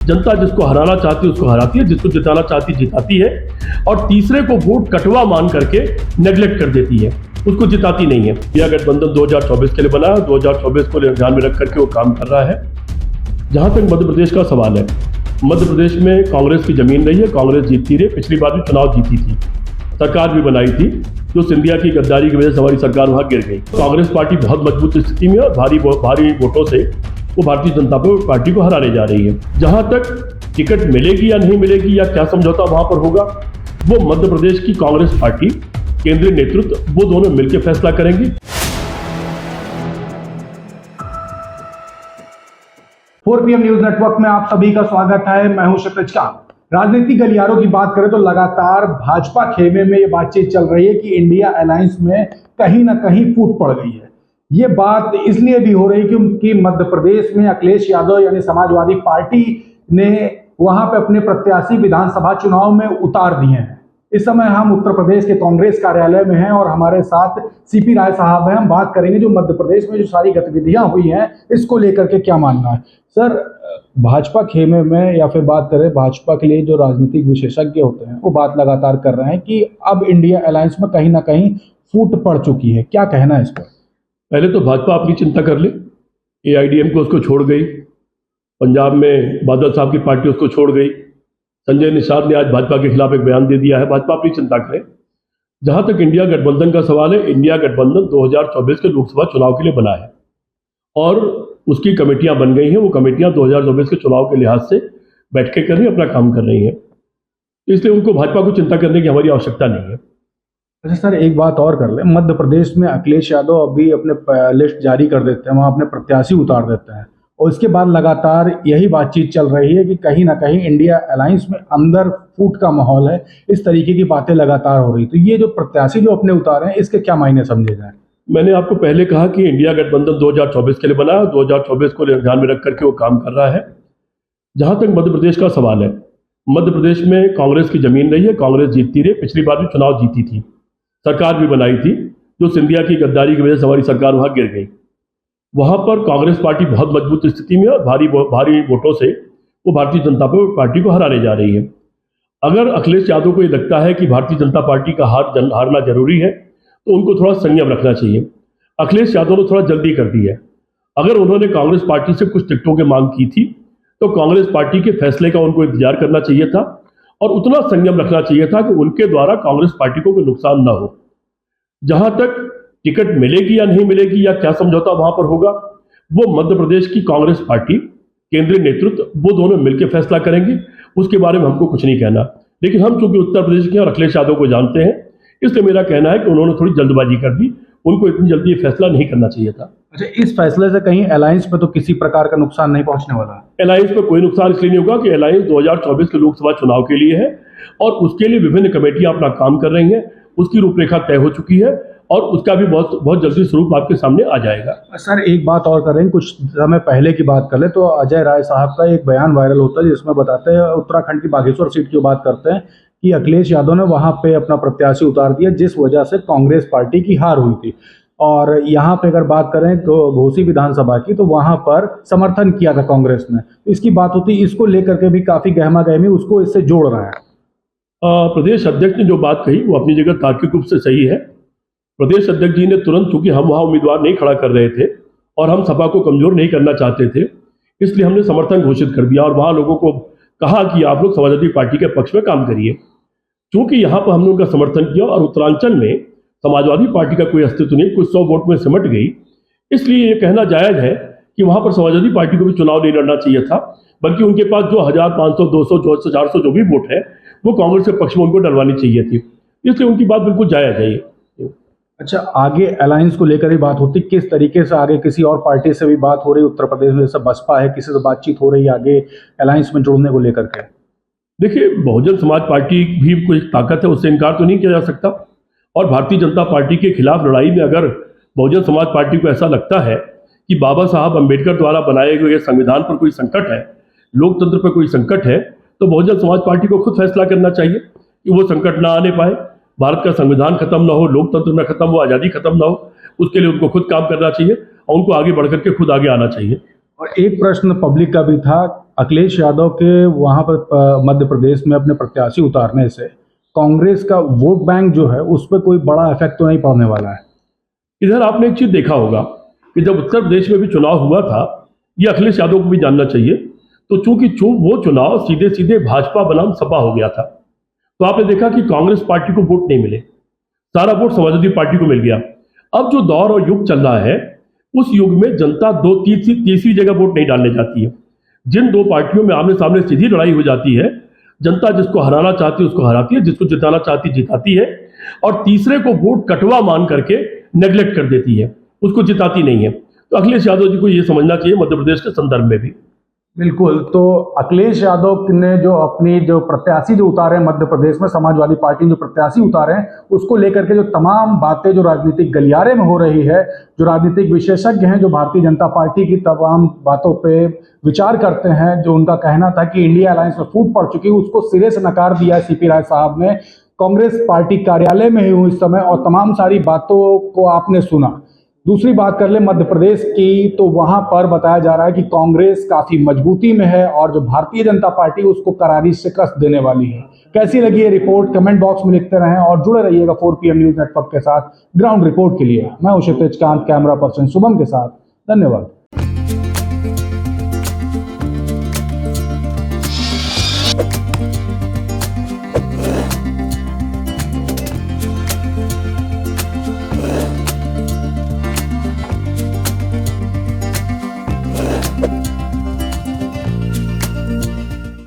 जनता जिसको हराना चाहती है उसको हराती है, जिसको जिताना चाहती जिताती है, और तीसरे को वोट कटवा मान करके नेग्लेक्ट कर देती है, उसको जिताती नहीं है। यह गठबंधन 2024 के लिए बना, 2024 को ध्यान में रख करके वो काम कर रहा है। जहां तक मध्य प्रदेश का सवाल है, मध्य प्रदेश में कांग्रेस की जमीन रही है, कांग्रेस जीतती रही, पिछली बार भी चुनाव जीती थी, सरकार भी बनाई थी। जो सिंधिया की गद्दारी की वजह से हमारी सरकार वहां गिर गई। कांग्रेस पार्टी बहुत मजबूत स्थिति में और भारी वोटों से वो भारतीय जनता पार्टी को हराने जा रही है। जहां तक टिकट मिलेगी या नहीं मिलेगी या क्या समझौता वहां पर होगा, वो मध्य प्रदेश की कांग्रेस पार्टी, केंद्रीय नेतृत्व, वो दोनों मिलकर फैसला करेंगे। 4 PM न्यूज नेटवर्क में आप सभी का स्वागत है। मैं हूं क्षितिज का। राजनीतिक गलियारों की बात करें तो लगातार भाजपा खेमे में ये बातचीत चल रही है कि इंडिया अलायंस में कहीं ना कहीं फूट पड़ गई है। ये बात इसलिए भी हो रही क्योंकि मध्य प्रदेश में अखिलेश यादव यानी समाजवादी पार्टी ने वहां पे अपने प्रत्याशी विधानसभा चुनाव में उतार दिए हैं। इस समय हम उत्तर प्रदेश के कांग्रेस कार्यालय में हैं और हमारे साथ CP राय साहब हैं। हम बात करेंगे जो मध्य प्रदेश में जो सारी गतिविधियां हुई हैं इसको लेकर के क्या मानना है। सर, भाजपा खेमे में या फिर बात करें भाजपा के लिए जो राजनीतिक विशेषज्ञ होते हैं वो बात लगातार कर रहे हैं कि अब इंडिया अलायंस में कहीं ना कहीं फूट पड़ चुकी है। क्या कहना है इस पर? पहले तो भाजपा अपनी चिंता कर ले। AIDM को उसको छोड़ गई, पंजाब में बादल साहब की पार्टी उसको छोड़ गई, संजय निषाद ने आज भाजपा के खिलाफ एक बयान दे दिया है। भाजपा अपनी चिंता करे। जहां तक इंडिया गठबंधन का सवाल है, इंडिया गठबंधन 2024 के लोकसभा चुनाव के लिए बना है और उसकी कमेटियां बन गई हैं। वो कमेटियां 2024 के चुनाव के लिहाज से बैठकें कर रही हैं, अपना काम कर रही हैं, इसलिए उनको भाजपा को चिंता करने की हमारी आवश्यकता नहीं है। अच्छा सर, एक बात और कर ले। मध्य प्रदेश में अखिलेश यादव अभी अपने लिस्ट जारी कर देते हैं, वहाँ अपने प्रत्याशी उतार देते हैं और इसके बाद लगातार यही बातचीत चल रही है कि कहीं ना कहीं इंडिया अलायंस में अंदर फूट का माहौल है। इस तरीके की बातें लगातार हो रही। तो ये जो प्रत्याशी जो अपने उतारे हैं इसके क्या मायने समझे जाए? मैंने आपको पहले कहा कि इंडिया गठबंधन 2024 के लिए बना, 2024 को ध्यान में रख करके वो काम कर रहा है। जहां तक मध्य प्रदेश का सवाल है, मध्य प्रदेश में कांग्रेस की जमीन रही है, कांग्रेस जीतती रही, पिछली बार भी चुनाव जीती थी, सरकार भी बनाई थी। जो सिंधिया की गद्दारी की वजह से हमारी सरकार वहां गिर गई। वहां पर कांग्रेस पार्टी बहुत मजबूत स्थिति में और भारी वोटों से वो भारतीय जनता पार्टी को हराने जा रही है। अगर अखिलेश यादव को ये लगता है कि भारतीय जनता पार्टी का हारना जरूरी है तो उनको थोड़ा संयम रखना चाहिए। अखिलेश यादव ने थोड़ा जल्दी कर दी है। अगर उन्होंने कांग्रेस पार्टी से कुछ टिकटों की मांग की थी तो कांग्रेस पार्टी के फैसले का उनको इंतजार करना चाहिए था और उतना संयम रखना चाहिए था कि उनके द्वारा कांग्रेस पार्टी को कोई नुकसान ना हो। जहां तक टिकट मिलेगी या नहीं मिलेगी या क्या समझौता वहां पर होगा, वो मध्य प्रदेश की कांग्रेस पार्टी, केंद्रीय नेतृत्व, वो दोनों मिलकर फैसला करेंगे। उसके बारे में हमको कुछ नहीं कहना। लेकिन हम चूंकि उत्तर प्रदेश के और अखिलेश यादव को जानते हैं, इसलिए मेरा कहना है कि उन्होंने थोड़ी जल्दबाजी कर दी। उनको इतनी जल्दी ये फैसला नहीं करना चाहिए था। अच्छा, इस फैसले से कहीं अलायंस पे तो किसी प्रकार का नुकसान नहीं पहुंचने वाला? अलायंस पे कोई नुकसान इसलिए नहीं होगा कि अलायंस 2024 के लोकसभा चुनाव के लिए है और उसके लिए विभिन्न कमेटियां अपना काम कर रही हैं। उसकी रूपरेखा तय हो चुकी है और उसका भी बहुत जल्दी स्वरूप आपके सामने आ जाएगा। सर, एक बात और करें, कुछ समय पहले की बात कर ले तो अजय राय साहब का एक बयान वायरल होता है जिसमें बताते हैं, उत्तराखंड की बागेश्वर सीट की बात करते हैं कि अखिलेश यादव ने वहां पे अपना प्रत्याशी उतार दिया जिस वजह से कांग्रेस पार्टी की हार हुई थी। और यहाँ पे अगर बात करें तो घोसी विधानसभा की, तो वहां पर समर्थन किया था कांग्रेस ने। इसकी बात होती, इसको लेकर के भी काफी गहमा गहमी उसको इससे जोड़ रहा है। प्रदेश अध्यक्ष ने जो बात कही वो अपनी जगह तार्किक रूप से सही है। प्रदेश अध्यक्ष जी ने तुरंत, चूंकि हम वहां उम्मीदवार नहीं खड़ा कर रहे थे और हम सपा को कमजोर नहीं करना चाहते थे, इसलिए हमने समर्थन घोषित कर दिया और वहां लोगों को कहा कि आप लोग समाजवादी पार्टी के पक्ष में काम करिए। चूंकि यहाँ पर हमने उनका समर्थन किया और उत्तरांचल में समाजवादी पार्टी का कोई अस्तित्व नहीं, कुछ 100 वोट में सिमट गई, इसलिए ये कहना जायज है कि वहां पर समाजवादी पार्टी को भी चुनाव नहीं लड़ना चाहिए था, बल्कि उनके पास जो 1500, 200, 400 जो भी वोट है वो कांग्रेस के पक्ष में उनको डलवानी चाहिए थी। इसलिए उनकी बात बिल्कुल जायज है। अच्छा, आगे अलायंस को लेकर ही बात होती, किस तरीके से आगे किसी और पार्टी से भी बात हो रही उत्तर प्रदेश में, जैसे बसपा है, किसी से बातचीत हो रही है आगे अलायंस में जुड़ने को लेकर के? देखिए, बहुजन समाज पार्टी भी कोई ताकत है, उससे इनकार तो नहीं किया जा सकता। और भारतीय जनता पार्टी के खिलाफ लड़ाई में अगर बहुजन समाज पार्टी को ऐसा लगता है कि बाबा साहब अम्बेडकर द्वारा बनाए गए संविधान पर कोई संकट है, लोकतंत्र पर कोई संकट है, तो बहुजन समाज पार्टी को खुद फैसला करना चाहिए कि वो संकट ना आने पाए, भारत का संविधान खत्म ना हो, लोकतंत्र ना खत्म हो, आज़ादी खत्म ना हो। उसके लिए उनको खुद काम करना चाहिए और उनको आगे बढ़ करके खुद आगे आना चाहिए। और एक प्रश्न पब्लिक का भी था, अखिलेश यादव के वहां पर मध्य प्रदेश में अपने प्रत्याशी उतारने से कांग्रेस का वोट बैंक जो है उस पर कोई बड़ा इफेक्ट तो नहीं पड़ने वाला है। इधर आपने एक चीज देखा होगा कि जब उत्तर प्रदेश में भी चुनाव हुआ था, ये अखिलेश यादव को भी जानना चाहिए, तो चूंकि वो चुनाव सीधे सीधे भाजपा बनाम सपा हो गया था, तो आपने देखा कि कांग्रेस पार्टी को वोट नहीं मिले, सारा वोट समाजवादी पार्टी को मिल गया। अब जो दौर और युग चल रहा है, उस युग में जनता तीसरी जगह वोट नहीं डालने जाती है। जिन दो पार्टियों में आमने सामने सीधी लड़ाई हो जाती है, जनता जिसको हराना चाहती है उसको हराती है, जिसको जिताना चाहती है जिताती है, और तीसरे को वोट कटवा मान करके नेग्लेक्ट कर देती है, उसको जिताती नहीं है। तो अखिलेश यादव जी को यह समझना चाहिए मध्य प्रदेश के संदर्भ में भी। बिल्कुल, तो अखिलेश यादव ने जो अपनी जो प्रत्याशी जो उतारे हैं मध्य प्रदेश में, समाजवादी पार्टी ने जो प्रत्याशी उतारे हैं, उसको लेकर के जो तमाम बातें जो राजनीतिक गलियारे में हो रही है, जो राजनीतिक विशेषज्ञ हैं जो भारतीय जनता पार्टी की तमाम बातों पे विचार करते हैं, जो उनका कहना था कि इंडिया अलायंस में फूट पड़ चुकी है, उसको सिरे से नकार दिया है सीपी राय साहब ने कांग्रेस पार्टी कार्यालय में ही हूँ इस समय, और तमाम सारी बातों को आपने सुना। दूसरी बात कर ले मध्य प्रदेश की, तो वहां पर बताया जा रहा है कि कांग्रेस काफी मजबूती में है और जो भारतीय जनता पार्टी उसको करारी शिकस्त देने वाली है। कैसी लगी ये रिपोर्ट कमेंट बॉक्स में लिखते रहें और जुड़े रहिएगा 4PM न्यूज नेटवर्क के साथ ग्राउंड रिपोर्ट के लिए। मैं हूं क्षितिज कांत, कैमरा पर्सन शुभम के साथ। धन्यवाद।